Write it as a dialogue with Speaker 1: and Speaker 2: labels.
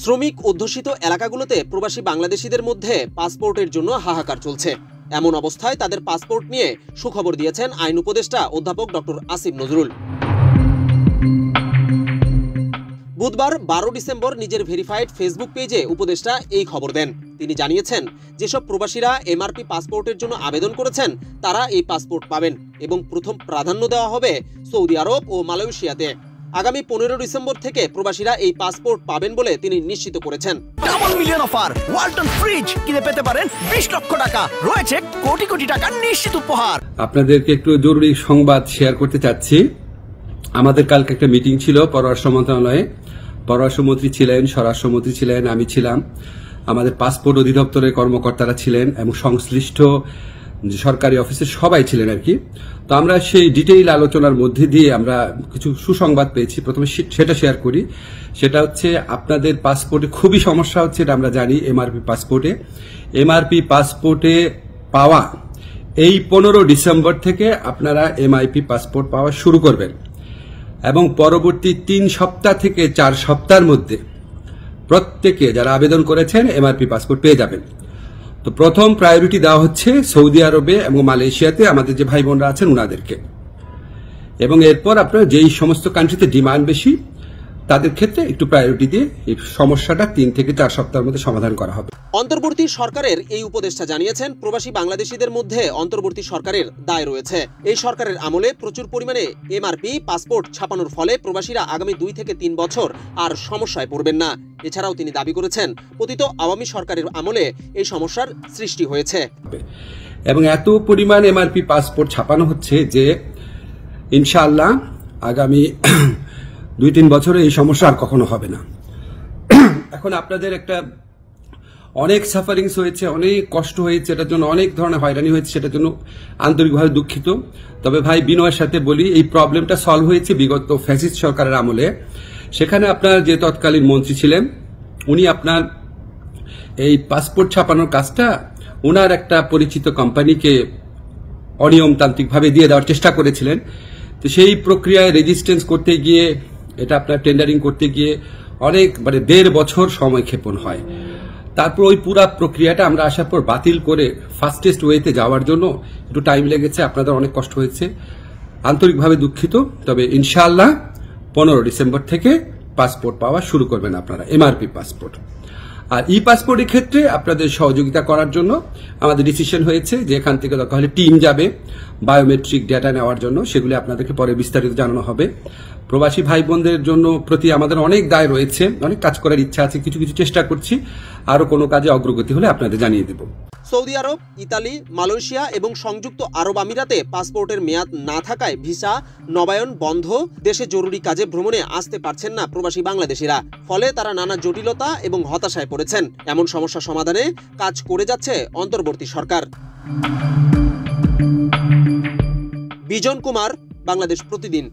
Speaker 1: শ্রমিক অধ্যুষিত এলাকাগুলোতে প্রবাসী বাংলাদেশিদের মধ্যে পাসপোর্টের জন্য হাহাকার চলছে। এমন অবস্থায় তাদের পাসপোর্ট নিয়ে সুখবর দিয়েছেন আইন উপদেষ্টা অধ্যাপক ডক্টর আসিফ নজরুল। বুধবার 12 ডিসেম্বর নিজের ভেরিফাইড ফেসবুক পেজে উপদেষ্টা এই খবর দেন। তিনি জানিয়েছেন, যেসব প্রবাসীরা এমআরপি পাসপোর্টের জন্য আবেদন করেছেন তারা এই পাসপোর্ট পাবেন এবং প্রথম প্রাধান্য দেওয়া হবে সৌদি আরব ও মালয়েশিয়াতে। আগামী 15 ডিসেম্বর থেকে প্রবাসীরা এই পাসপোর্ট পাবেন বলে তিনি নিশ্চিত করেছেন।
Speaker 2: Double million offer, Walton fridge কিনে পেতে পারেন 20 লক্ষ টাকা, রয়েছে কোটি কোটি টাকার নিশ্চিত উপহার।
Speaker 3: আপনাদেরকে একটু জরুরি সংবাদ শেয়ার করতে চাচ্ছি। আমাদের কালকে একটা মিটিং ছিল পররাষ্ট্র মন্ত্রণালয়ে। পররাষ্ট্রমন্ত্রী ছিলেন, স্বরাষ্ট্রমন্ত্রী ছিলেন, আমি ছিলাম, আমাদের পাসপোর্ট অধিদপ্তরের কর্মকর্তারা ছিলেন এবং সংশ্লিষ্ট সরকারি অফিসের সবাই ছিলেন আর কি। তো আমরা সেই ডিটেইল আলোচনার মধ্যে দিয়ে আমরা কিছু সুসংবাদ পেয়েছি। প্রথমে সেটা শেয়ার করি। সেটা হচ্ছে আপনাদের পাসপোর্টে খুবই সমস্যা হচ্ছে, এটা আমরা জানি। এমআরপি পাসপোর্টে পাওয়া এই 15 ডিসেম্বর থেকে আপনারা এমআইপি পাসপোর্ট পাওয়া শুরু করবেন এবং পরবর্তী 3 সপ্তাহ থেকে 4 সপ্তাহের মধ্যে প্রত্যেকে যারা আবেদন করেছেন এমআরপি পাসপোর্ট পেয়ে যাবেন। তো প্রথম প্রায়োরিটি দেওয়া হচ্ছে সৌদি আরবে এবং মালয়েশিয়াতে আমাদের যে ভাই বোনরা আছেন উনাদেরকে, এবং এরপর আপনার যেই সমস্ত কান্ট্রিতে ডিমান্ড বেশি তাদের ক্ষেত্রে একটু প্রায়োরিটি দিয়ে এই সমস্যাটা 3 থেকে 4 সপ্তাহের মধ্যে সমাধান করা হবে।
Speaker 1: অন্তর্বর্তী সরকারের এই উপদেষ্টা জানিয়েছেন, প্রবাসী বাংলাদেশিদের মধ্যে অন্তর্বর্তী সরকারের দায় রয়েছে। এই সরকারের আমলে প্রচুর পরিমাণে এমআরপি পাসপোর্ট ছাপানোর ফলে প্রবাসীরা আগামী 2 থেকে 3 বছর আর সমস্যায় পড়বেন না। এছাড়াও তিনি দাবি করেছেন, পতিত আওয়ামী সরকারের আমলে এই সমস্যার সৃষ্টি হয়েছে
Speaker 3: এবং এত পরিমাণ এমআরপি পাসপোর্ট ছাপানো হচ্ছে যে ইনশাআল্লাহ আগামী 2-3 বছরে এই সমস্যা আর কখনো হবে না। এখন আপনাদের একটা অনেক সাফারিংস হয়েছে, অনেক কষ্ট হয়েছে, এটার জন্য অনেক ধরনের হয়রানি হয়েছে, সেটার জন্য আন্তরিকভাবে দুঃখিত। তবে ভাই বিনয়ের সাথে বলি, এই প্রবলেমটা সলভ হয়েছে বিগত ফ্যাসিস্ট সরকারের আমলে। সেখানে আপনার যে তৎকালীন মন্ত্রী ছিলেন উনি আপনার এই পাসপোর্ট ছাপানোর কাজটা ওনার একটা পরিচিত কোম্পানিকে অনিয়মতান্ত্রিকভাবে দিয়ে দেওয়ার চেষ্টা করেছিলেন। তো সেই প্রক্রিয়ায় রেজিস্ট্যান্স করতে গিয়ে, এটা আপনার টেন্ডারিং করতে গিয়ে অনেক 1.5 বছর সময় ক্ষেপণ হয়। তারপর ওই পুরা প্রক্রিয়াটা আমরা আসার পর বাতিল করে ফাস্টেস্ট ওয়েতে যাওয়ার জন্য একটু টাইম লেগেছে, আপনাদের অনেক কষ্ট হয়েছে, আন্তরিকভাবে দুঃখিত। তবে ইনশাআল্লাহ 15 ডিসেম্বর থেকে পাসপোর্ট পাওয়া শুরু করবেন আপনারা, এমআরপি পাসপোর্ট। আর ই পাসপোর্টের ক্ষেত্রে আপনাদের সহযোগিতা করার জন্য আমাদের ডিসিশন হয়েছে যে এখান থেকে দরকার হলে টিম যাবে বায়োমেট্রিক ডেটা নেওয়ার জন্য, সেগুলি আপনাদেরকে পরে বিস্তারিত জানানো হবে। প্রবাসী ভাই বোনদের জন্য প্রতি আমাদের অনেক দায় রয়েছে, অনেক কাজ করার ইচ্ছা আছে, কিছু কিছু চেষ্টা করছি, আরো কোনো কাজে অগ্রগতি হলে আপনাদের জানিয়ে দেব।
Speaker 1: সৌদি আরব, ইতালি, মালয়েশিয়া এবং সংযুক্ত আরব আমিরাতে পাসপোর্টের মেয়াদ না থাকায় ভিসা নবায়ন বন্ধ, দেশে জরুরি কাজে ভ্রমণে আসতে পারছেন না প্রবাসী বাংলাদেশিরা। ফলে তারা নানা জটিলতা এবং হতাশায় পড়েছেন। এমন সমস্যা সমাধানে কাজ করে যাচ্ছে অন্তর্বর্তী সরকার। বিজন কুমার, বাংলাদেশ প্রতিদিন।